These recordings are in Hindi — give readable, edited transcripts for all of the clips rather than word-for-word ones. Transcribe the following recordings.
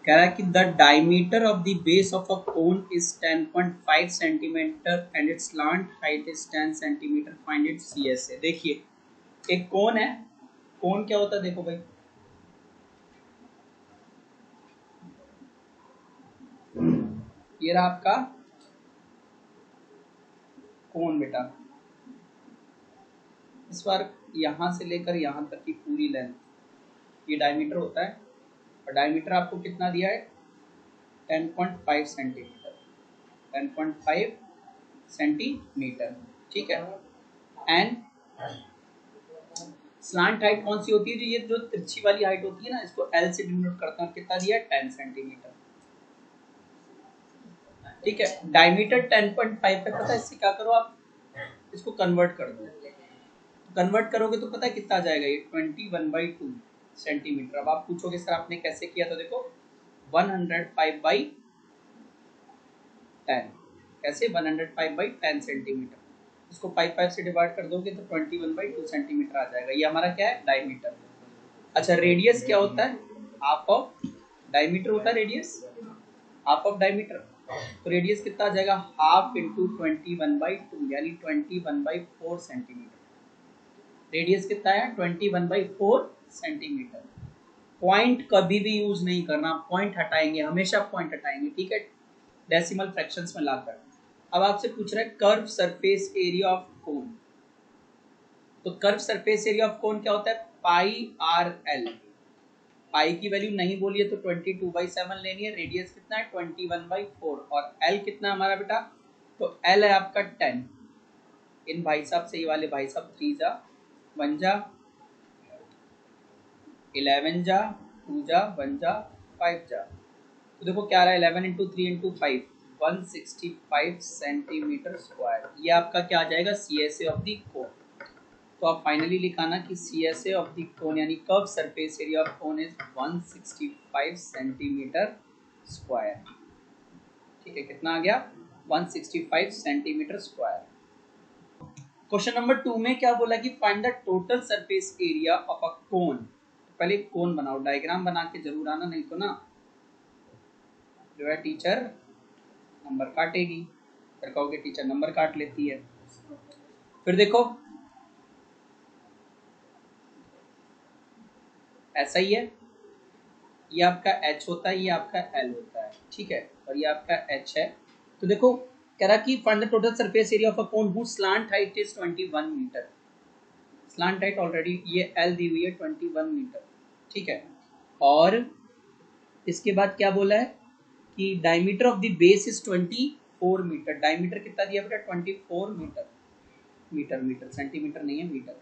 कह रहा है कि the diameter of the base of a cone is 10.5 centimetre and it's slant height is 10 centimetre, find its CSA. देखिए एक कोन है, कोन क्या होता है देखो भाई, ये रहा आपका कोन बेटा, इस बार यहां से लेकर यहां तक की पूरी लेंथ ये डायमीटर होता है, और डायमीटर आपको कितना दिया है 10.5 सेंटीमीटर, 10.5 सेंटीमीटर, ठीक है। एंड स्लांट हाइट कौन सी होती है, जो ये जो तिरछी वाली हाइट होती है ना, इसको एल से डिनोट करता हूँ, कितना दिया है 10 सेंटीमीटर, ठीक है। डायमीटर 10.5 पे पता है, इससे क्या करो आप इसको कन्वर्ट कर दो, कन्वर्ट करोगे तो पता है कितना आ जाएगा, ये 21/2 सेंटीमीटर। अब आप पूछोगे सर आपने कैसे किया, तो देखो 105/10, कैसे 105/10 सेंटीमीटर, इसको 5 से डिवाइड कर दोगे तो 21/2 सेंटीमीटर आ जाएगा, ये हमारा क्या है डायमीटर। अच्छा रेडियस क्या होता है, हाफ ऑफ डायमीटर होता है रेडियस, हाफ ऑफ डायमीटर, तो रेडियस कितना आ जाएगा हाफ इंटू 21/2 यानी 21/4 सेंटीमीटर, रेडियस कितना है 21/4 सेंटीमीटर। पॉइंट कभी भी यूज नहीं करना, पॉइंट हटाएंगे, हमेशा पॉइंट हटाएंगे, ठीक है, डेसिमल फ्रैक्शंस में लाकर। अब आपसे पूछ रहा है curve surface area of cone, तो curve surface area of cone क्या होता है पाई आर एल, पाई की वैल्यू नहीं बोलिए तो 22/7 लेनी है, रेडियस कितना है 21/4, और एल कितना हमारा बेटा, तो एल है आपका 10, इन भाई साहब से ये वाले भाई साहब 3 जा 1 जा 11 जा 2 जा 1 जा 5 जा, तो देखो क्या रहा है 11 इंटू 3 इंटू 5 165 सेंटीमीटर स्क्वायर, ये आपका क्या आ जाएगा सीएसए ऑफ द कोन। तो आप फाइनली लिखाना कि सीएसए ऑफ द कोन यानी curve surface area of cone is 165 centimetre square, ठीक है, कितना आ गया 165 सेंटीमीटर स्क्वायर। क्वेश्चन नंबर 2 में क्या बोला कि find the total surface area of a cone, पहले कोन बनाओ, डायग्राम बना के जरूर आना, नहीं तो ना जो है टीचर नंबर काटेगी, फिर कहोगे टीचर नंबर काट लेती है। फिर देखो ऐसा ही है, ये आपका h होता है, ये आपका l होता है, ठीक है, और ये आपका h है। तो देखो कह रहा कि find the total surface area of a cone whose slant height is 21 metre, slant height already ये l दी हुई है 21 मीटर, ठीक है। और इसके बाद क्या बोला है कि diameter of the base is 24 metre, diameter कितना दिया बेटा 24 मीटर, मीटर मीटर सेंटीमीटर नहीं है मीटर,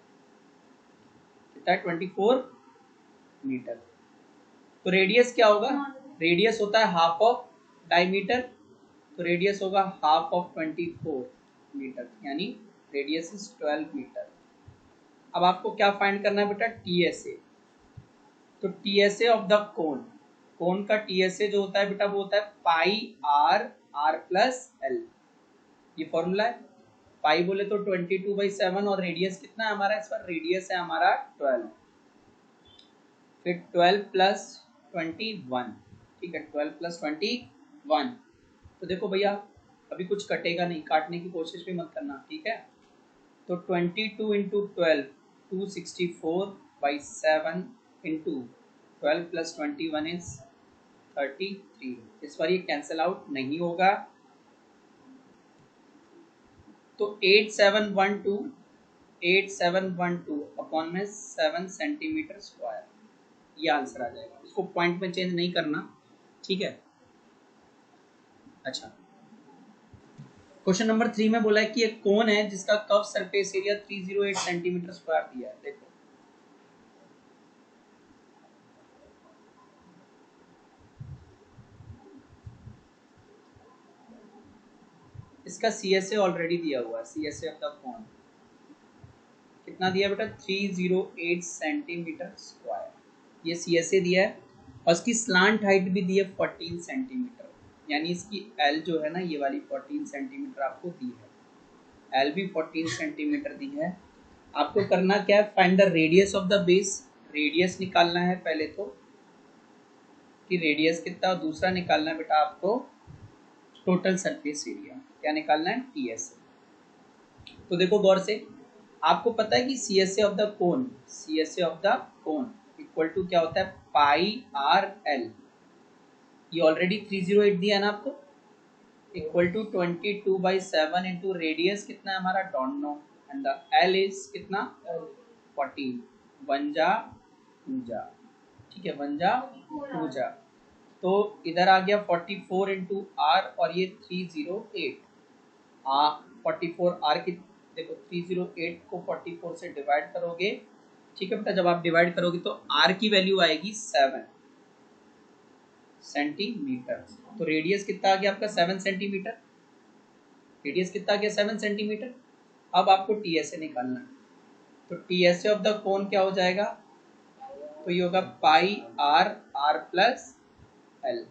कितना है 24 मीटर। तो रेडियस क्या होगा, रेडियस होता है हाफ ऑफ डायमीटर, तो रेडियस होगा हाफ ऑफ 24 मीटर यानी रेडियस इज 12 मीटर। अब आपको क्या फाइंड करना है बेटा टीएसए, तो टीएसए ऑफ द कोन, कोन का टीएसए जो होता है बेटा वो होता है pi are are plus L, ये फॉर्मूला है, पाई बोले तो 22/7 और रेडियस कितना है हमारा, इस पर रेडियस है हमारा 12, फिर 12 प्लस 21, ठीक है 12 प्लस 21, तो देखो भैया अभी कुछ कटेगा नहीं, काटने की कोशिश भी मत करना, ठीक है। तो 22 इंटू 12 264/7 इंटू 12 प्लस 21 इज 33, इस बार ये कैंसिल आउट नहीं होगा, तो 8712 अपॉन में 7 सेंटीमीटर स्क्वायर, ये आंसर आ जाएगा, इसको पॉइंट में चेंज नहीं करना, ठीक है। अच्छा क्वेश्चन नंबर 3 में बोला है कि एक कोन है जिसका curve surface area 308 centimetre square दिया है, देखो इसका सीएसए ऑलरेडी दिया हुआ है, सीएसए ऑफ द कोन कितना दिया बेटा 308 सेंटीमीटर स्क्वायर, ये सीएसए दिया है, और इसकी स्लांट हाइट भी दी है 14 सेंटीमीटर, यानी इसकी एल जो है ना ये वाली 14 सेंटीमीटर आपको दी है, एल भी 14 सेंटीमीटर दी है। आपको करना क्या है find the radius of the base, radius निकालना है पहले तो, कि रेडियस कितना, और दूसरा निकालना है बेटा आपको टोटल सरफेस एरिया। क्या निकालना है? टीएसए। तो देखो गौर से, आपको पता है कि CSA of the cone, CSA of the cone equal to क्या होता है? Pi are l. ये ऑलरेडी 308 दिया है ना आपको, इक्वल टू 22/7 इंटू रेडियस कितना है हमारा? Don't know, and the L is कितना? 14। 1 जा 2 जा, ठीक है, 1 जा 2 जा, तो इधर आ गया 44 इंटू आर, और ये 308 44 आर की, देखो 308 को 44 से डिवाइड करोगे, ठीक है बेटा, जब आप डिवाइड करोगे तो आर की वैल्यू आएगी 7 सेंटीमीटर। तो रेडियस कितना आ गया आपका? 7 सेंटीमीटर। रेडियस कितना आ गया? 7 सेंटीमीटर। अब आपको टीएसए निकालना है, तो टीएसए ऑफ द कोन क्या हो जाएगा? तो ये होगा पाई आर, आर प्लस एल।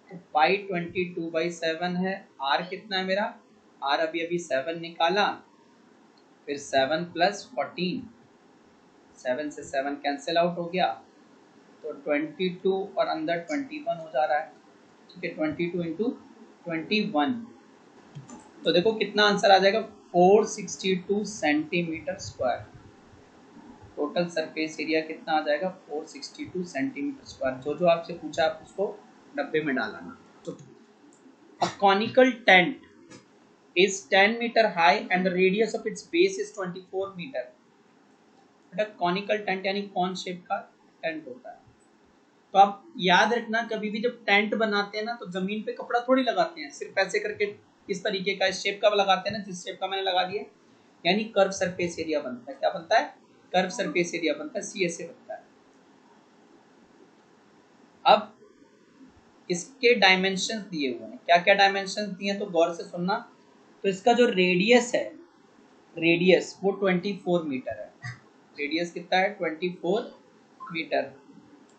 तो पाई 22/7 है, आर कितना है मेरा? आर अभी 7 निकाला, फिर 7 प्लस 14, 7 से 7 कैंसिल आउट हो गया, तो 22 और अंदर 21 हो जा रहा है, ठीक है, 22 इंटू 21। तो देखो कितना आंसर आ जाएगा? 462 centimetre square. Total surface area कितना आ जाएगा? 462 सेंटीमीटर स्क्वायर। जो जो आपसे पूछा आप उसको डब्बे में डालना। तो a conical tent is 10 meter high and the radius of its base is 24 meter. बेटा कॉनिकल टेंट यानी कौन शेप का टेंट होता है? तो आप याद रखना, कभी भी जब टेंट बनाते हैं ना तो जमीन पे कपड़ा थोड़ी लगाते हैं, सिर्फ ऐसे करके इस तरीके का, इस शेप का लगाते हैं ना, जिस शेप का मैंने लगा दिया, यानी कर्व सरफेस एरिया बनता है। क्या बनता है? कर्व सरफेस एरिया बनता है, सीएसए बनता है। अब इसके डायमेंशंस दिए हुए हैं, क्या क्या डायमेंशंस दिए हैं तो गौर से सुनना। तो इसका जो रेडियस है, रेडियस वो 24 मीटर है। रेडियस कितना है? 24 मीटर।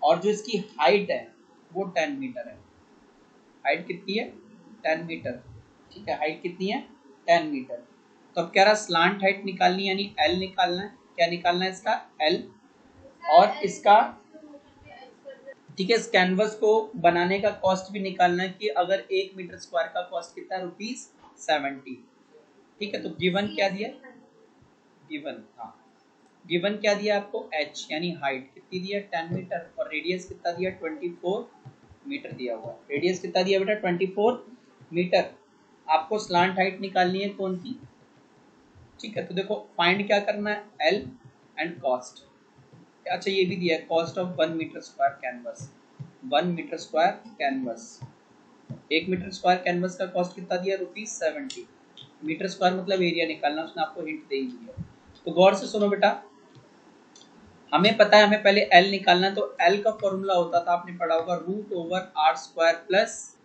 और जो इसकी हाइट है वो 10 मीटर है। हाइट कितनी है? 10 मीटर, ठीक है, हाइट कितनी है? 10 मीटर। तो अब कह रहा स्लांट हाइट निकालनी, यानी एल निकालना है। क्या निकालना है इसका? एल। और इसका, ठीक है, इस कैनवस को बनाने का कॉस्ट भी निकालना है कि अगर 1 मीटर स्क्वायर का कॉस्ट कितना है? ₹70। ठीक है, तो गिवन क्या दिया? गिवन, हाँ, गिवन क्या दिया आपको? h, यानी हाइट कितनी दिया? 10 मीटर, और रेडियस कितना दिया? 24 मीटर दिया हुआ। रेडियस कितना दिया बेटा? 24 मीटर। आपको स्लांट हाइट निकालनी है कौन की? ठीक है, तो देखो फाइंड क्या करना है? L and cost. अच्छा ये भी दिया है, cost of 1 metre square canvas. 1 metre square canvas, 1 metre square canvas का कॉस्ट कितना दिया? ₹70। मीटर स्क्वायर मतलब एरिया निकालना, उसने आपको हिंट दे ही दिया। तो गौर से सुनो बेटा, हमें पता है हमें पहले एल निकालना है, तो एल का फॉर्मूला होता था, आपने पढ़ा होगा, √r² plus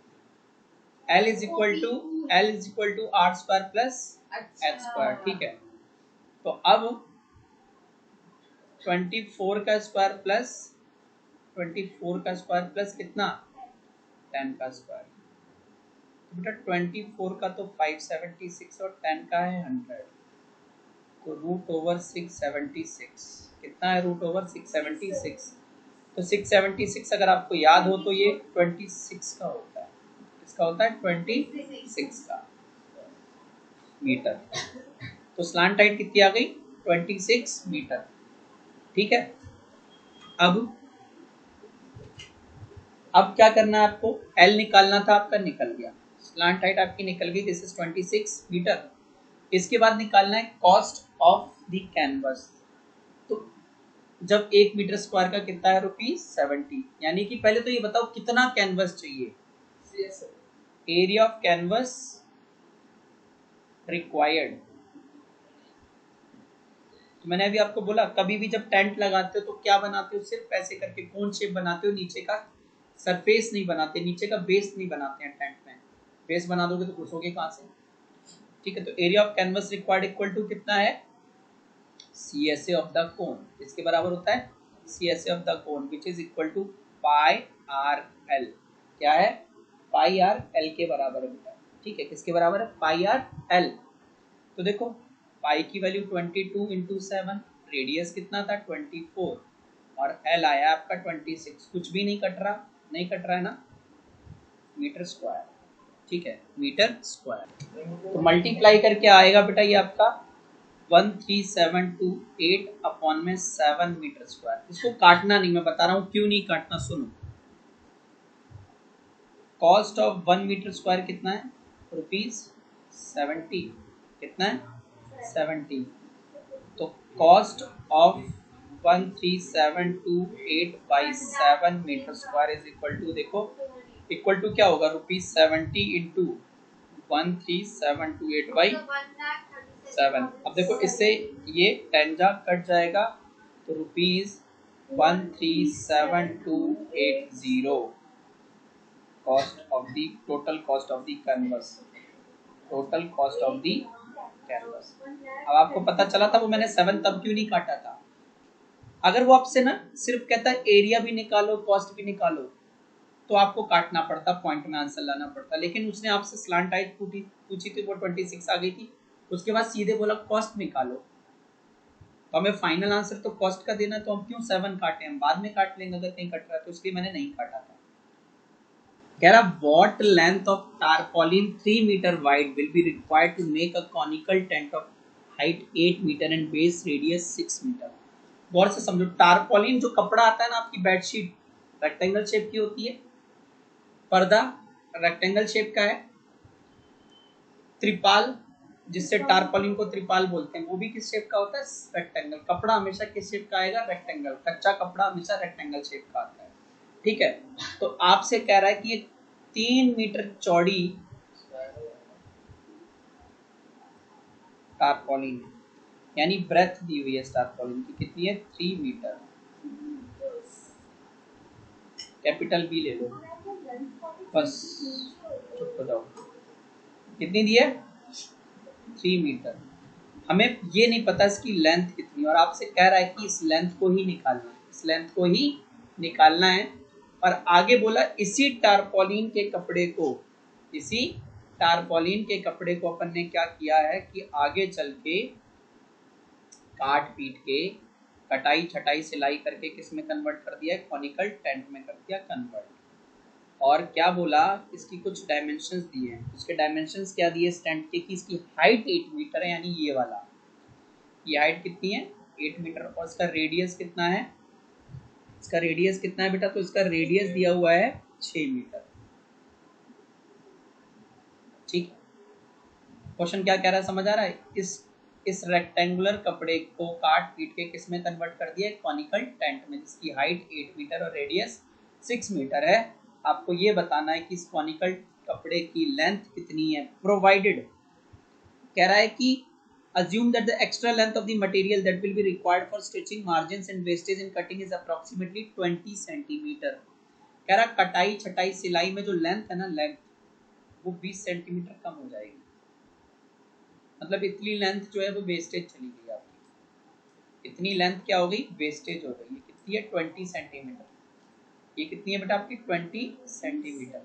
L is equal to r² plus h²। ठीक है, तो अब 24 का स्क्वायर प्लस 24 का स्क्वायर प्लस कितना? 10 का स्क्वायर। तो बेटा 24 का तो 576 और 10 का है 100, तो √676 कितना है? √676। तो 676 अगर आपको याद हो तो ये 26 का होता है। इसका होता है 26 का मीटर। तो स्लांट हाइट कितनी आ गई? 26 मीटर। ठीक है, अब क्या करना है आपको? एल निकालना था, आपका निकल गया। स्लांट हाइट आपकी निकल गई, दिस इज 26 मीटर। इसके बाद निकालना है कॉस्ट ऑफ द कैनवस। तो जब 1 मीटर स्क्वायर का कितना है? ₹70। यानी कि पहले तो ये बताओ कितना कैनवस चाहिए? Area of canvas required. तो मैंने अभी आपको बोला, कभी भी जब टेंट लगाते हो तो क्या बनाते हो? सिर्फ ऐसे करके कोन शेप बनाते हो, नीचे का सरफेस नहीं बनाते, नीचे का बेस नहीं बनाते हैं टेंट में। बेस बना दोगे तो घुसोगे कहाँ से? ठीक है, तो area of canvas required equal to कितना है? CSA of the cone. इसके बराबर होता है CSA of the cone, which is equal to πRL। क्या है? πRL के बराबर है बेटा। ठीक है, किसके बराबर है? πRL। तो देखो पाई की वैल्यू 22 इंटू 7, रेडियस कितना था? 24, और एल आया आपका 26। कुछ भी नहीं कट रहा, नहीं कट रहा है ना, मीटर स्क्वायर, ठीक है, मीटर स्क्वायर। तो मल्टीप्लाई करके आएगा बेटा ये आपका 13728 अपॉन में 7 मीटर स्क्वायर। इसको काटना नहीं, मैं बता रहा हूँ क्यों नहीं काटना, सुनो। कॉस्ट ऑफ 1 मीटर स्क्वायर कितना है, ₹70। कितना है, 70। तो cost of 13728 by 7 metre square is equal to, देखो इक्वल टू क्या होगा, ₹70 इंटू 13728 बाई 7। अब देखो इससे ये 10 जा कट जाएगा, तो ₹137,280 cost of the, total cost of the canvas, total cost of the canvas. अब आपको पता चला था वो मैंने 7 तब क्यों नहीं काटा था। अगर वो आपसे ना सिर्फ कहता है एरिया भी निकालो कॉस्ट भी निकालो, तो आपको काटना पड़ता, पॉइंट में आंसर लाना पड़ता, लेकिन उसने आपसे स्लांट हाइट पूछी थी, वो 26 आ गई थी, उसके बाद सीधे बोला कॉस्ट निकालो। तो हमें फाइनल आंसर तो कॉस्ट का देना, तो हम क्यों 7 काटे, हम बाद में काट लेंगे अगर कहीं कट रहा है, तो इसलिए मैंने नहीं काटा था। कह रहा what length of tarpaulin 3 metre wide will be required to make a conical tent of height 8 metre and base radius 6 metre. गौर से समझो, टारपॉलिन जो कपड़ा आता है ना आपकी बेडशीट, रेक्टेंगल शेप की होती है, पर्दा रेक्टेंगल शेप का है, त्रिपाल जिससे टारपॉलिन को त्रिपाल बोलते हैं वो भी किस शेप का होता है, रेक्टेंगल। कपड़ा हमेशा किस शेप का आएगा, रेक्टेंगल। कच्चा कपड़ा हमेशा रेक्टेंगल शेप का आता है, ठीक है। तो आपसे कह रहा है कि ये 3 मीटर चौड़ी टारपॉलिन है, यानी ब्रेथ दी हुई है टारपॉलिन की, कितनी है, 3 मीटर। कैपिटल बी ले लो बस, चुप हो जाओ। कितनी दी है, 3 मीटर। हमें ये नहीं पता इसकी लेंथ कितनी, और आपसे कह रहा है कि इस लेंथ को ही निकालना है, इस लेंथ को ही निकालना है। और आगे बोला इसी टारपॉलिन के कपड़े को, इसी टारपॉलिन के कपड़े को अपन ने क्या किया है कि आगे चल के काट पीट के कटाई छटाई सिलाई करके किस में कन्वर्ट कर दिया है, कॉनिकल टेंट में कर दिया कन्वर्ट। और क्या बोला, इसकी कुछ डायमेंशंस दिए हैं। उसके डायमेंशंस क्या दिए इस टेंट के, कि इसकी हाइट 8 मीटर है, यानी ये वाला, ये हाइट कितनी है, 8 मीटर। और इसका रेडियस कितना है, इसका रेडियस कितना है बेटा, तो इसका रेडियस दिया हुआ है 6 मीटर, ठीक। क्वेश्चन क्या कह रहा है, समझ आ रहा है। इस रेक्टेंगुलर कपड़े को काट पीट के किस में कन्वर्ट कर दिया, कॉनिकल टेंट में, जिसकी हाइट 8 मीटर और रेडियस 6 मीटर है। आपको ये बताना है कि इस कॉनिकल कपड़े की लेंथ कितनी है, प्रोवाइडेड कह रहा है कि assume that the extra length of the material that will be required for stitching margins and wastage in cutting is approximately 20 centimetre. कह रहा कटाई छटाई सिलाई में जो लेंथ है ना, लेंथ वो 20 सेंटीमीटर कम हो जाएगी, मतलब इतनी लेंथ जो है वो वेस्टेज चली गई आपकी, इतनी लेंथ क्या हो गई, वेस्टेज हो गई। ये कितनी है, 20 सेंटीमीटर। ये कितनी है बेटा आपकी, 20 सेंटीमीटर।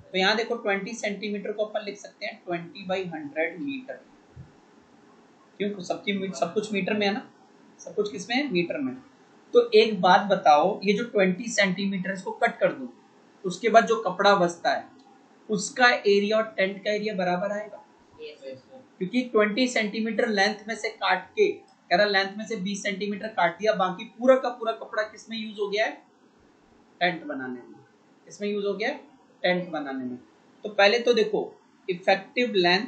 तो यहाँ देखो 20 सेंटीमीटर को अपन लिख सकते हैं 20/100 मीटर, क्यों, सब कुछ मीटर में है ना, सब कुछ किसमें है, मीटर में। तो एक बात बताओ, ये जो 20 सेंटीमीटर इसको कट कर दो, उसके बाद जो कपड़ा बचता है उसका एरिया और टेंट का एरिया बराबर आएगा, क्योंकि 20 सेंटीमीटर लेंथ में से काट के, कह रहा लेंथ में से 20 सेंटीमीटर काट दिया, बाकी पूरा का पूरा कपड़ा किसमें यूज हो गया है, टेंट बनाने में। इसमें यूज हो गया है टेंट बनाने में। तो पहले तो देखो effective length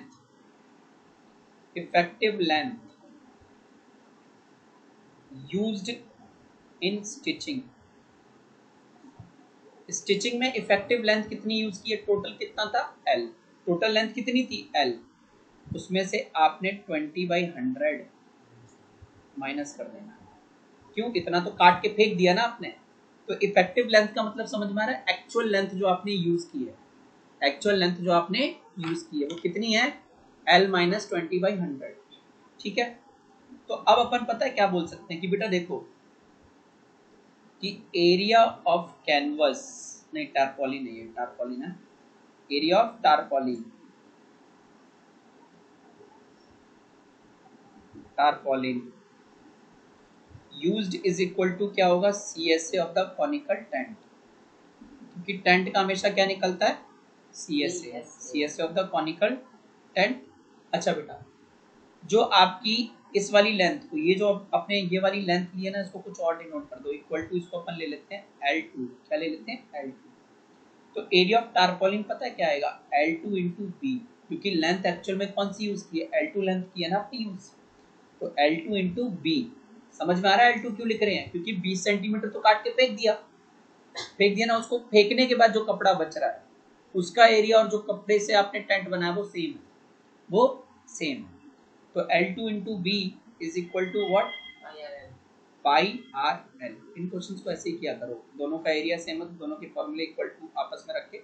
used in stitching, stitching में इफेक्टिव लेंथ कितनी यूज की है, टोटल कितना था, L। टोटल लेंथ कितनी थी, L, उसमें से आपने 20/100 माइनस कर देना। क्यों, इतना तो काट के फेंक दिया ना आपने। तो इफेक्टिव लेंथ का मतलब समझ में आ रहा है, एक्चुअल लेंथ जो आपने यूज की है, एक्चुअल लेंथ जो आपने यूज की है वो कितनी है, L माइनस 20/100, ठीक है। तो अब अपन पता है क्या बोल सकते हैं कि बेटा देखो कि एरिया ऑफ कैनवस, नहीं टारपॉलिन नहीं है, टारपॉलिन है, area of tarpaulin used is equal to क्या होगा, CSA of the conical tent. क्योंकि टेंट का हमेशा क्या निकलता है, CSA, CSA of the conical tent. अच्छा बेटा, जो आपकी इस वाली लेंथ को, ये जो अपने ये वाली लेंथ ली है ना, इसको कुछ और डिनोट कर दो, इक्वल टू इसको अपन ले लेते हैं L2। क्या ले लेते हैं, L2। तो एरिया ऑफ टारपोलिन पता है क्या आएगा, L2 इंटू बी, क्योंकि लेंथ एक्चुअल में कौन सी यूज की है, L2 लेंथ की है ना आपने यूज। तो L2 इंटू बी, समझ में आ रहा है L2 क्यों लिख रहे हैं, क्योंकि 20 सेंटीमीटर तो काट के फेंक दिया ना। उसको फेंकने के बाद जो कपड़ा बच रहा है उसका एरिया और जो कपड़े से आपने टेंट बनाया वो सेम है, वो सेम है। तो L2 into B is equal to what, pi are l. इन क्वेश्चंस को ऐसे ही किया करो, दोनों का एरिया सेम है तो दोनों के फॉर्मूले इक्वल टू आपस में रख के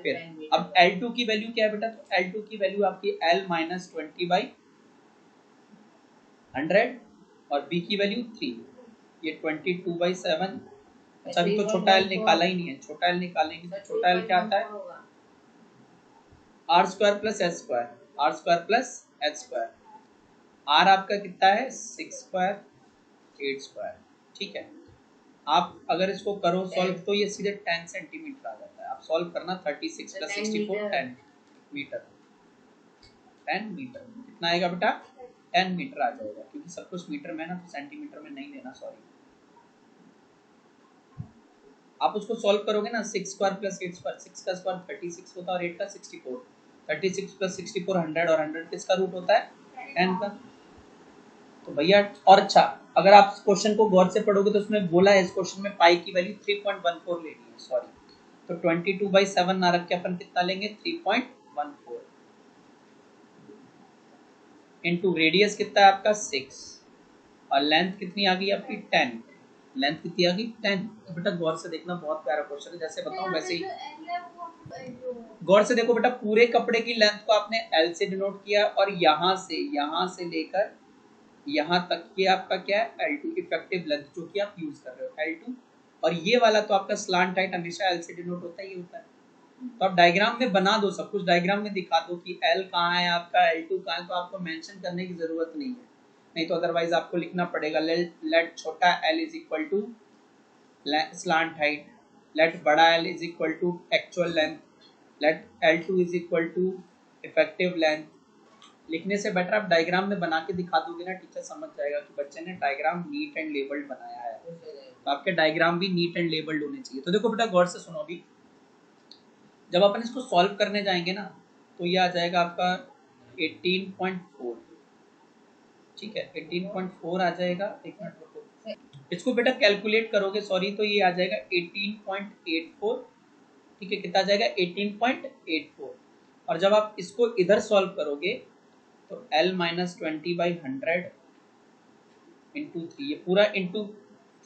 फिर अब L2 की वैल्यू क्या है बेटा, तो L2 की वैल्यू आपकी L माइनस 20/100 और B की वैल्यू 3, ये 22/7। अच्छा अभी तो छोटा L निकाला ही नहीं है, छोटा L निकालेंगे तो छोटा L क्या आता है, R square plus H square, R square plus H square. R आपका कितना है 6 स्क्वायर 8 स्क्वायर, ठीक है। आप अगर इसको करो सॉल्व तो ये सीधे 10 सेंटीमीटर आ जाता है। आप सॉल्व करना 36 प्लस 64 10 मीटर, 10 मीटर कितना आएगा बेटा, 10 मीटर आ जाएगा, क्योंकि सब कुछ मीटर में ना तो सेंटीमीटर में नहीं लेना, सॉरी। आप उसको सॉल्व करोगे ना, 6 स्क्वायर प्लस 8 स्क्वायर, 6 का स्क्वायर 36 होता है और 8 का 64, 36 प्लस 64 100 और 100 किसका रूट होता है, 10 का। तो भैया और अच्छा, अगर आप क्वेश्चन को गौर से पढ़ोगे तो उसमें बोला है इस क्वेश्चन में पाई की वैल्यू 3.14 लेनी है, सॉरी। तो 22/7 ना रख के अपन कितना लेंगे, 3.14 इनटू रेडियस कितना है आपका 6 और लेंथ कितनी आ गई आपकी 10। लेंथ कितनी आ गई 10। तो बेटा गौर से देखना, बहुत प्यारा क्वेश्चन है, जैसे बताऊं वैसे ही गौर से देखो बेटा। पूरे कपड़े की लेंथ को आपने L से डिनोट किया और यहां से लेकर यहाँ तक ये आपका क्या है, L2 इफेक्टिव लेंथ जो कि आप यूज कर रहे हो L2। और ये वाला तो आपका स्लांट हाइट हमेशा L से डिनोट होता ही होता है। तो आप डायग्राम में बना दो, सब कुछ डायग्राम में दिखा दो कि L कहाँ है आपका, L2 कहाँ है, तो आपको मेंशन करने की जरूरत नहीं है। नहीं तो अदरवाइज आपको लिखना पड़ेगा लेट छोटा L is equal to slant height, let बड़ा L is equal to actual length, let L2 is equal to effective length. लिखने से बेटर आप डायग्राम में बना के दिखा दोगे ना, टीचर समझ जाएगा कि बच्चे ने डायग्राम नीट एंड लेबल्ड बनाया है। तो आपके डायग्राम भी नीट एंड लेबल्ड होने चाहिए। तो देखो बेटा गौर से सुनो, अभी जब अपन इसको सॉल्व करने जाएंगे ना तो ये आ जाएगा आपका 18.4, ठीक है 18.4 आ जाएगा। एक मिनट रुको, इसको बेटा कैलकुलेट करोगे सॉरी, तो ये आ जाएगा 18.84, ठीक है। कितना आ जाएगा 18.84। और जब आप इसको इधर सॉल्व करोगे तो L माइनस 20/100 इंटू 3, ये पूरा इंटू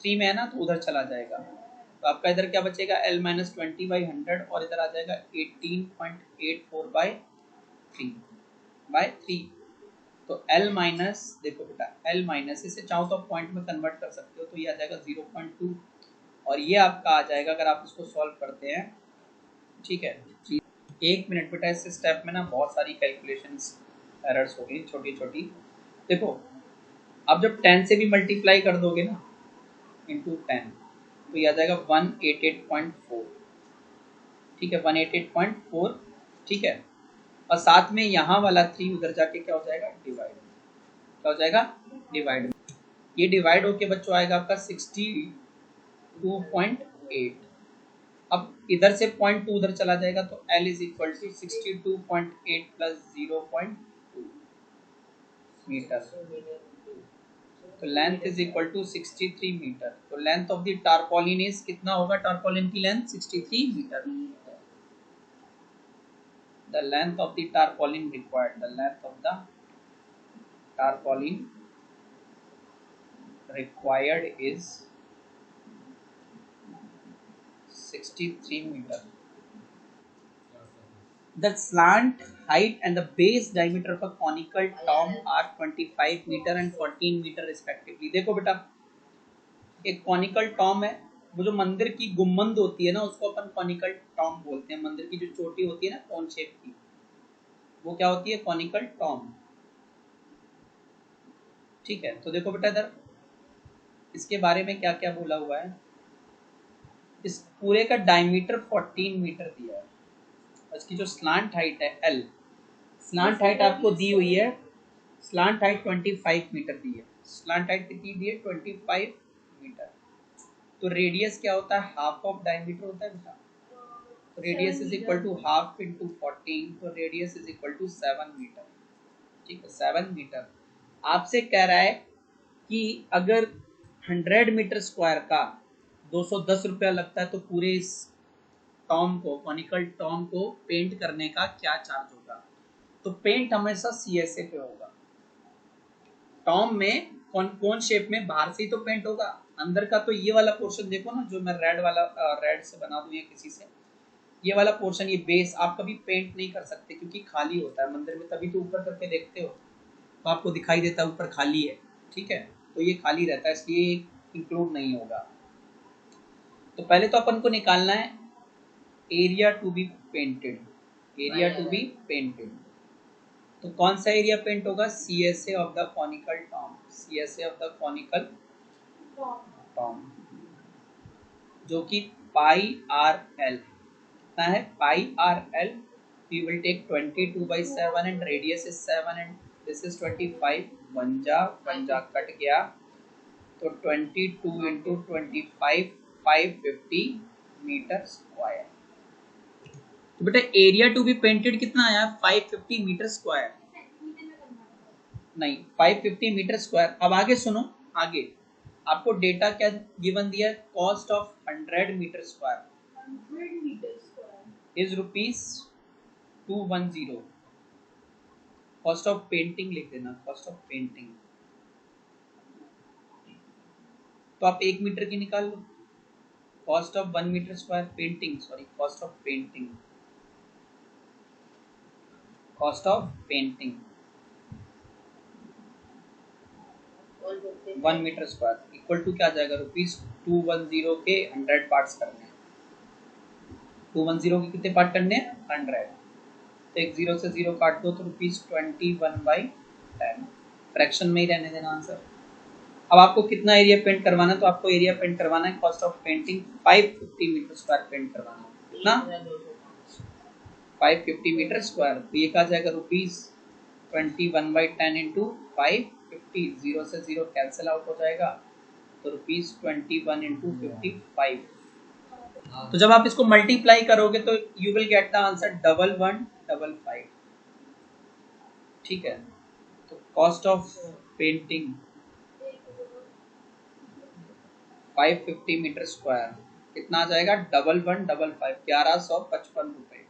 3 में है ना तो उधर चला जाएगा, तो आपका इधर क्या बचेगा L माइनस 20/100 और इधर आ जाएगा 18.84/3 तो L माइनस, देखो बेटा L माइनस, इसे चाहो तो आप पॉइंट में कन्वर्ट कर सकते हो, तो ये आ जाएगा 0.2 और ये आपका आ जाएगा अगर आप इसको सॉल्व करते हैं, ठीक है। एक मिनट बेटा, इस स्टेप में ना बहुत सारी कैलकुलेशंस एरर्स हो गई छोटी छोटी। देखो आप जब 10 से भी मल्टीप्लाई कर दोगे ना इंटू 10 तो ये आ जाएगा 188.4, ठीक है 188.4, ठीक है। और साथ में यहाँ वाला 3 उधर जाके क्या हो जाएगा, डिवाइड, क्या हो जाएगा डिवाइड। ये डिवाइड होके बच्चों आएगा आपका 62.8। अब इधर से 0.2 उधर चला जाएगा तो L is equal to 62.8 plus 0.2 metre, तो length is equal to 63 metre. तो length of the tarpaulin is कितना होगा, टारपोलिन की length 63 metre. The length of the tarpaulin required, the length of the tarpaulin required is 63 meter. The slant height and the base diameter of a conical tomb are 25 meter and 14 meter respectively. देखो बेटा एक कॉनिकल टॉम है, वो जो मंदिर की गुम्बद होती है ना उसको अपन कॉनिकल टॉम बोलते हैं। मंदिर की जो चोटी होती है ना कोन शेप की, वो क्या होती है, कॉनिकल टॉम, ठीक है। तो देखो बेटा इधर इसके बारे में क्या क्या बोला हुआ है, इस पूरे का डायमीटर 14 मीटर दिया है, इसकी जो स्लांट हाइट है एल, स्लांट हाइट आपको दी हुई है, स्लांट हाइट 25 मीटर दी है, स्लांट हाइट कितनी दी है 25 मीटर। तो रेडियस क्या होता है, हाफ ऑफ डायमीटर होता है बेटा, तो radius is equal to half into 14, तो radius is equal to 7 metre. ठीक है, 7 मीटर। आपसे कह रहा है कि अगर 100 मीटर स्क्वायर का 210 रुपया लगता है तो पूरे इस टॉम को, कॉनिकल टॉम को पेंट करने का क्या चार्ज होगा। तो पेंट हमेशा सीएसए पे होगा। टॉम में कौन शेप में, बाहर से ही तो पेंट होगा, अंदर का तो ये वाला पोर्शन देखो ना, जो मैं रेड वाला रेड से बना दूं या किसी से, ये वाला पोर्शन, ये बेस आप कभी पेंट नहीं कर सकते क्योंकि खाली होता है मंदिर में, तभी तो ऊपर करके देखते हो तो आपको दिखाई देता है ऊपर खाली है। ठीक है, तो ये खाली रहता है इसलिए इंक्लूड नहीं होगा। तो पहले तो अपन को निकालना है area to be painted, area to be painted. तो कौन सा एरिया पेंट होगा, CSA of the conical tomb, CSA of the conical tomb, जो कि पाई आर एल कितना है, pi are L. we will take 22/7 and radius is 7 and this is 25, one जा कट गया, तो 22 into 25 550 मीटर स्क्वायर। तो बेटा एरिया टू बी पेंटेड कितना आया, 550 मीटर स्क्वायर, नहीं 550 मीटर स्क्वायर। अब आगे सुनो, आगे आपको डेटा क्या गिवन दिया है, cost of 100 metre square is ₹210। Cost of painting लिख देना, कॉस्ट ऑफ पेंटिंग। तो आप 1 मीटर की निकाल लो, cost of 1 metre square painting, sorry cost of painting, cost of painting 1 metre square equal to क्या आ जाएगा, ₹210 के 100 पार्ट्स करने हैं, 210 के कितने पार्ट करने हैं, 100। तो एक 0 से 0 काट दो तो ₹21/10, फ्रैक्शन में ही रहने देना आंसर। अब आपको कितना एरिया पेंट करवाना है, तो आपको एरिया पेंट करवाना है, cost of painting 550 metre square paint करवाना है, कितना 550 मीटर स्क्वायर। तो ये कहा जाएगा ₹21/10 इंटू 550, 0 से 0 कैंसिल आउट हो जाएगा, तो ₹21 इंटू 55। तो जब आप इसको मल्टीप्लाई करोगे तो you will get the answer 1155। ठीक है, तो cost of painting 550 metre square कितना आ जाएगा, 1155, 1155 रुपए।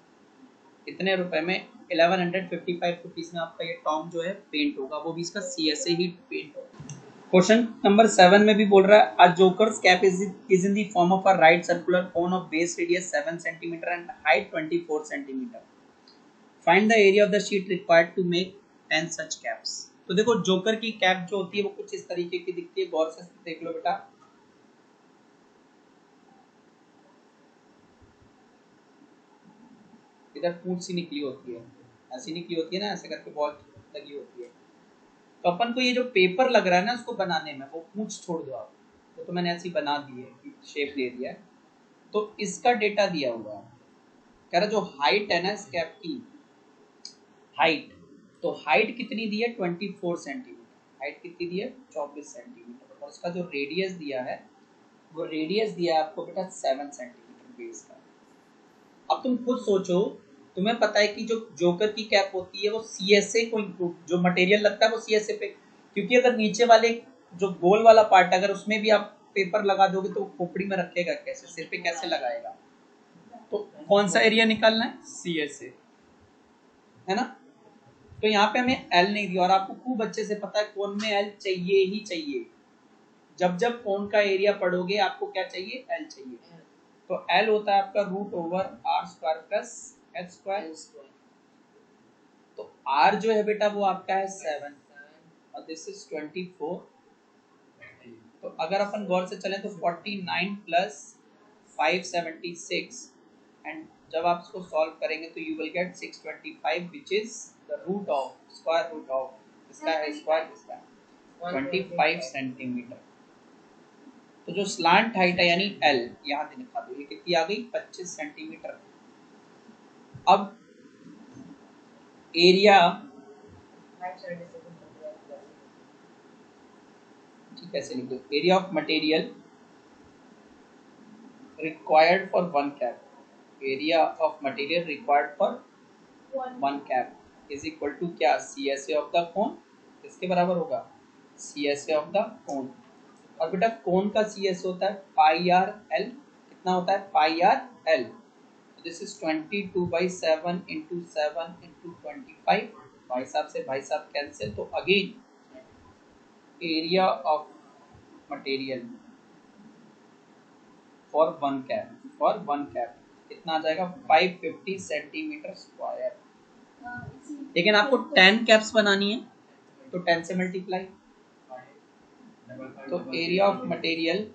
इतने रुपए में 1155 रुपीज में आपका ये टॉम जो है पेंट होगा, वो भी इसका सीएसए ही पेंट होगा। क्वेश्चन नंबर 7 में भी बोल रहा है, a jokers cap is in the form of a right circular cone of base radius 7 centimetre and height 24 centimetre. Find the area of the sheet required to make 10 such caps. तो देखो जोकर की कैप जो होती है वो कुछ इस तरीके की दिखती है, गौर से देख लो बेटा। इधर पूंछ सी निकली होती है, ऐसी निकली होती है ना, ऐसे करके बहुत लगी होती है। तो अपन को ये जो पेपर लग रहा है ना उसको बनाने में, वो पूंछ छोड़ दो आप, वो तो मैंने ऐसी बना दी है, शेप दे दिया है। तो इसका डेटा दिया हुआ है, कह रहा जो हाइट है ना इस कैप की हाइट, तो हाइट कितनी दी है 24 सेंटीमीटर, हाइट कितनी दी है 24 सेंटीमीटर, और उसका जो रेडियस दिया है वो रेडियस दिया है आपको बेटा 7 सेंटीमीटर बेस का। अब तुम खुद सोचो, तुम्हें पता है कि जो जोकर की कैप होती है वो सीएसए को इंक्लूड, जो मटेरियल लगता है वो सीएसए पे, क्योंकि अगर नीचे वाले जो गोल वाला पार्ट अगर उसमें भी आप पेपर लगा दोगे तो खोपड़ी में रखेगा कैसे, सिर पे कैसे लगाएगा। तो कौन सा एरिया निकालना है, सीएसए, है ना। तो यहाँ पे हमें एल नहीं दिया, और आपको खूब अच्छे से पता है कोन में एल चाहिए ही चाहिए। जब जब कोन का एरिया पढ़ोगे आपको क्या चाहिए, एल चाहिए। तो एल होता है आपका √/r² प्लस h²। तो r जो है बेटा वो आपका है 7 और दिस इज 24। तो अगर अपन गौर से चलें तो 49 प्लस 576, एंड जब आप इसको सॉल्व करेंगे तो you will get 625 which is the root of, square root of, इसका है स्क्वायर, इसका 25 सेंटीमीटर। तो जो स्लांट हाइट है यानी एल यहाँ दिखा दो, ये कितनी आ गई 25 सेंटीमीटर। अब एरिया, ठीक है, ऐसे लिख दो, area of material required for one cap, area of material required for one cap is equal to क्या, C S A of the cone, किसके बराबर होगा, C S A of the cone. और बेटा कोन का सी एस होता है पाई आर एल, कितना होता है pi are L, this is 22/7 into 7 into 25, भाई साहब से भाई साहब कैंसिल, तो again area of material for one cap कितना आ जाएगा 550 सेंटीमीटर स्क्वायर। लेकिन आपको 10 कैप्स बनानी है तो 10 से मल्टीप्लाई, तो एरिया ऑफ मटेरियल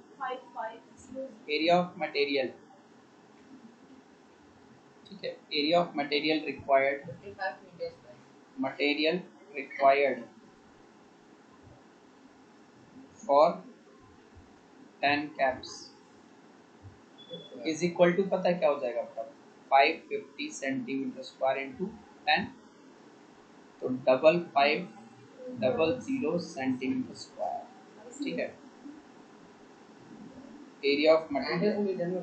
ठीक है, area of material required for 10 caps is equal to, पता है क्या हो जाएगा आपका 550 सेंटीमीटर स्क्वायर इंटू 10, तो 5500 सेंटीमीटर स्क्वायर, ठीक है। एरिया ऑफ मटेरियल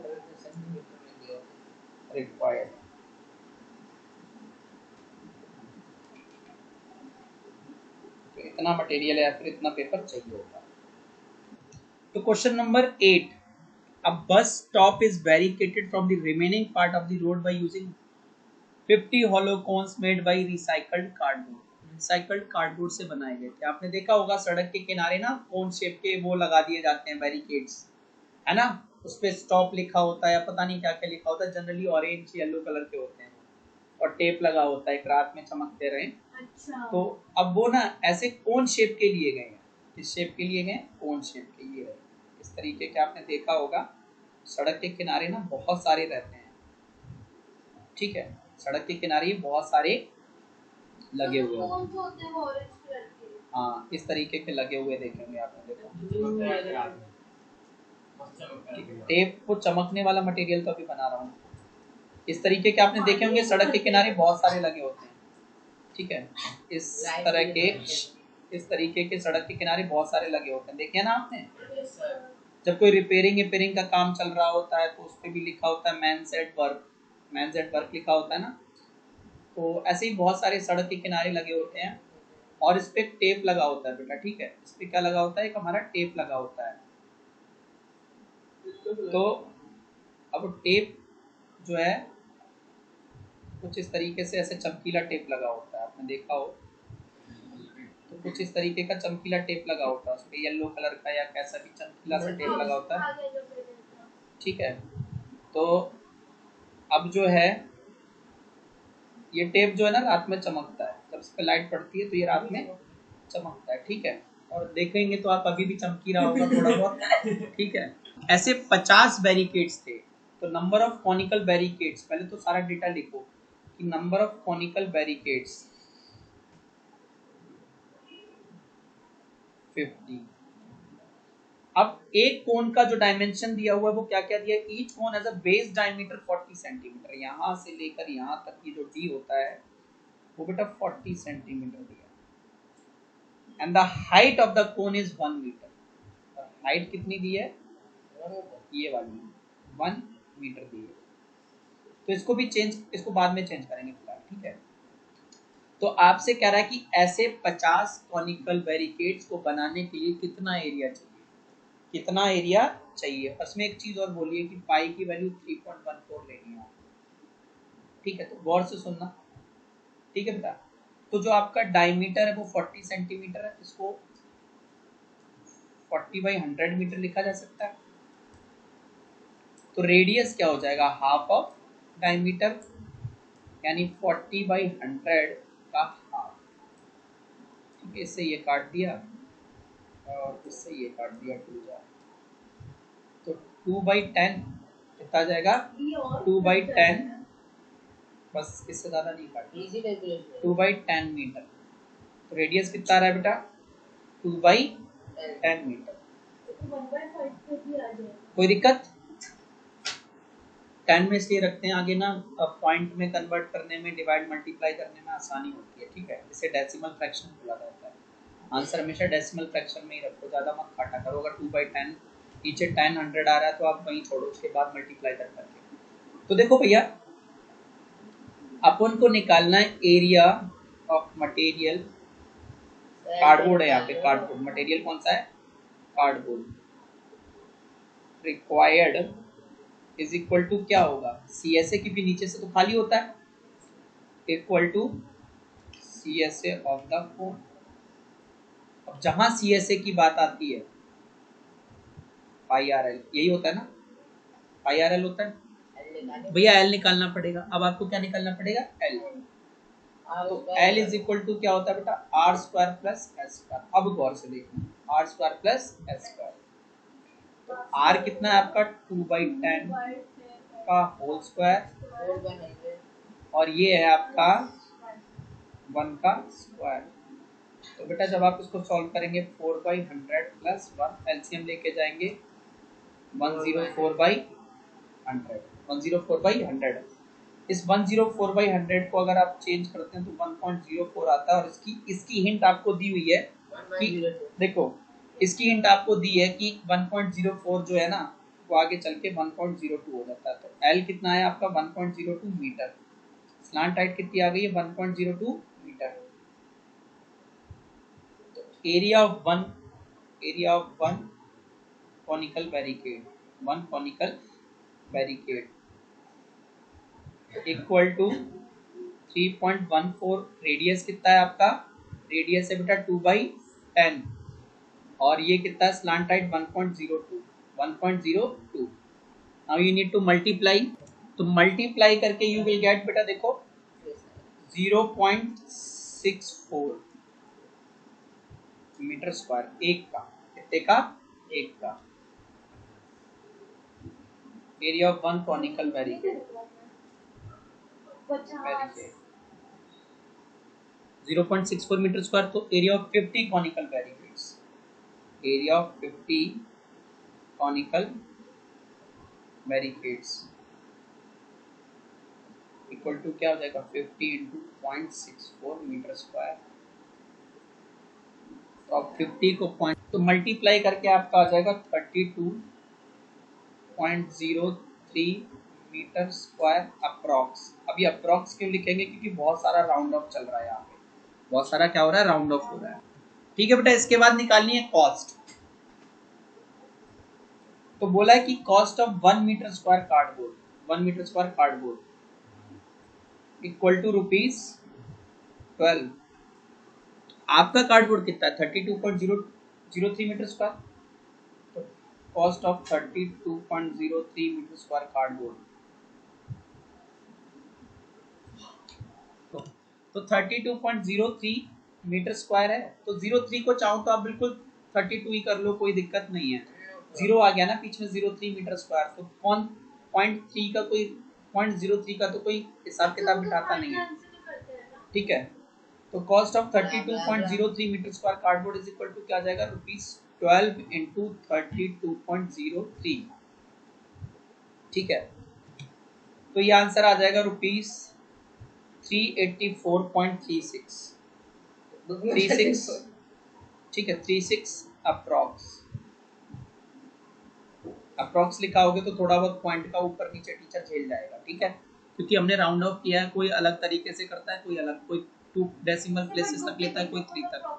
रिक्वायर्ड, तो इतना मटेरियल है या फिर इतना पेपर चाहिए होगा। तो question number 8, a bus stop is barricaded from the remaining part of the road by using 50 hollow cones made by recycled cardboard। Recycled cardboard से बनाए गए थे। आपने देखा होगा सड़क के किनारे ना कोन शेप के वो लगा दिए जाते हैं बैरिकेड्स, है ना, उस पे स्टॉप लिखा होता है या पता नहीं क्या क्या लिखा होता है, जनरली ऑरेंज येलो कलर के होते हैं और टेप लगा होता है एक रात में चमकते रहे। अच्छा। तो अब वो ना ऐसे कोन शेप के लिए गए हैं, किस शेप के लिए गए, कोन शेप के लिए गए। इस तरीके के आपने देखा होगा सड़क के किनारे ना बहुत सारे रहते हैं, ठीक है, सड़क के किनारे बहुत सारे लगे हुए होते हैं, हाँ इस तरीके के लगे हुए देखेंगे आपने, देखो टेप को चमकने वाला मटेरियल तो अभी बना रहा हूँ, इस तरीके के आपने देखे होंगे सड़क के किनारे बहुत सारे लगे होते हैं, ठीक है, इस तरीके के सड़क के किनारे बहुत सारे लगे होते हैं, देखे ना आपने। जब कोई रिपेयरिंग का काम चल रहा होता है तो उस पर भी लिखा होता है मैन्स एट वर्क लिखा होता है ना, तो ऐसे ही बहुत सारे सड़क के किनारे लगे होते हैं और इस पे टेप लगा होता है बेटा, ठीक है, इस पे क्या लगा होता है, एक हमारा टेप लगा होता है। तो अब टेप जो है कुछ इस तरीके से ऐसे चमकीला टेप लगा होता है, आपने देखा हो, तो कुछ इस तरीके का चमकीला टेप लगा होता है, उस पे येलो कलर का या कैसा भी चमकीला सा टेप लगा होता है, ठीक है। तो अब जो है ये टेप जो है ना रात में चमकता है, जब इस पे लाइट पड़ती है तो ये रात में चमकता है, ठीक है, और देखेंगे तो आप अभी भी चमकी रहा होगा थोड़ा बहुत, ठीक है। ऐसे 50 बैरिकेड्स थे, तो नंबर ऑफ कॉनिकल बैरिकेड्स, पहले तो सारा डेटा लिखो कि नंबर ऑफ कॉनिकल बैरिकेड्स 50। अब एक कोन का जो डायमेंशन दिया हुआ है वो क्या क्या दिया, each cone has a base diameter 40 centimetre, यहाँ से लेकर यहाँ तक की जो डी होता है वो बेटा 40 सेंटीमीटर दिया, and the height of the cone is 1 metre, और हाइट कितनी दी है, ये वाली 1 मीटर दी है। तो इसको भी इसको बाद में चेंज करेंगे फिलहाल, ठीक है। तो आपसे कह रहा है कि ऐसे 50 कॉनिकल बैरिकेड्स को बनाने के लिए कितना एरिया चाहिए, कितना एरिया चाहिए। उसमें एक चीज और बोलिए कि पाई की वैल्यू 3.14 लेनी है, ठीक है, तो गौर से सुनना, ठीक है बेटा। तो जो आपका डायमीटर है वो 40 सेंटीमीटर है, इसको 40/100 मीटर लिखा जा सकता है। तो रेडियस क्या हो जाएगा, हाफ ऑफ डायमीटर, यानी 40/100 का हाफ, ठीक है। इससे ये काट दिया और इससे ये काट दिया 2 जा, तो 2/10 कितना जाएगा, 2/10, बस इससे ज्यादा नहीं काटना, 2/10 मीटर। तो रेडियस कितना रहा है बेटा, 2/10 मीटर। कोई दिक्कत? 10 में इसलिए रखते हैं आगे ना, अब पॉइंट में कन्वर्ट करने में, डिवाइड मल्टीप्लाई करने में आसानी होती है, ठीक है। इसे डेसिमल फ्रैक्शन बोला जाता है। आंसर हमेशा डेसिमल फ्रैक्शन में ही रखो, ज़्यादा मत काटा करो। अगर 2/10 नीचे 10 100 आ रहा है तो आप वहीं छोड़ो, उसके बाद मल्टीप्लाई कर करके। तो देखो भैया, अपन को निकालना है एरिया ऑफ मटेरियल। कार्डबोर्ड है यहाँ पे, कार्डबोर्ड मटेरियल कौन सा है? Cardboard. Required is equal to क्या होगा? CSA की भी नीचे से तो खाली होता है, equal to CSA of the cone. अब जहां CSA की बात आती है, IRL यही होता है ना, IRL होता है भैया। L निकालना पड़ेगा। अब आपको क्या निकालना पड़ेगा? L। तो L इज इक्वल टू क्या होता है बेटा? R square plus S square. अब गौर से देखना, R square plus S square. तो R कितना है आपका? 2/10 का होल स्क्वायर, और ये है आपका 1 का स्क्वायर। तो बेटा जब आप इसको सॉल्व करेंगे 4/100 प्लस 1, एलसीएम लेके जाएंगे 104/100। 104/100। इस 104/100 को अगर आप चेंज करते हैं तो 1.04 आता है। और इसकी हिंट आपको दी हुई है कि देखो, इसकी हिंट आपको दी है कि 1.04 जो है ना, वो आगे चल के 1.02 हो जाता है। तो L कितना है आपका? 1.02 मीटर। स्लांट हाइट कितनी आ गई है? 1.02 मीटर। तो area of one conical barricade, one conical barricade equal to 3.14। Radius कितना है आपका? रेडियस है बेटा 2/10, और ये कितना है? Slant height 1.02। 1.02। Now you need to multiply. तो मल्टीप्लाई करके यू विल गेट बेटा देखो 0.64 मीटर स्क्वायर। एक का कितने का? एक का। Area of one conical barricade 0.64 metre square. तो area of 50 conical barricades, area of 50 conical barricades equal to क्या हो जाएगा? 50 इंटू 0.64 मीटर स्क्वायर। तो अब 50 को पॉइंट तो मल्टीप्लाई करके आपका आ जाएगा 32.03 मीटर स्क्वायर अप्रॉक्स। अभी अप्रॉक्स क्यों लिखेंगे? क्योंकि बहुत सारा राउंड ऑफ चल रहा है यहाँ पे, बहुत सारा क्या हो रहा है? राउंड ऑफ हो रहा है, ठीक है बेटा। इसके बाद निकालनी है कॉस्ट। तो बोला है कि cost of 1 metre square cardboard, 1 metre square cardboard equal to ₹12। आपका कार्डबोर्ड कितना है? 32.003 मीटर स्क्वायर। तो cost of 32.03 metre square cardboard, तो 32.03 मीटर स्क्वायर है। तो 03 को चाहो तो आप बिल्कुल 32 ही कर लो, कोई दिक्कत नहीं है। 0 आ गया ना बीच में, 03 मीटर स्क्वायर। तो 0.3 का कोई 0.03 का तो कोई हिसाब किताब बिठाता नहीं है, ठीक है। तो cost of 32.03 metre square cardboard is equal to क्या आ जाएगा? ₹12 इंटू 32.03, ठीक है। तो ये आंसर आ जाएगा ₹384.36, ठीक है। 36 अप्रॉक्स लिखा होगे तो थोड़ा बहुत पॉइंट का ऊपर नीचे टीचर झेल जाएगा, ठीक है। क्योंकि हमने राउंड ऑफ किया है, कोई अलग तरीके से करता है, कोई अलग, कोई 2 डेसिमल प्लेसेस तक लेता है, कोई 3 तक।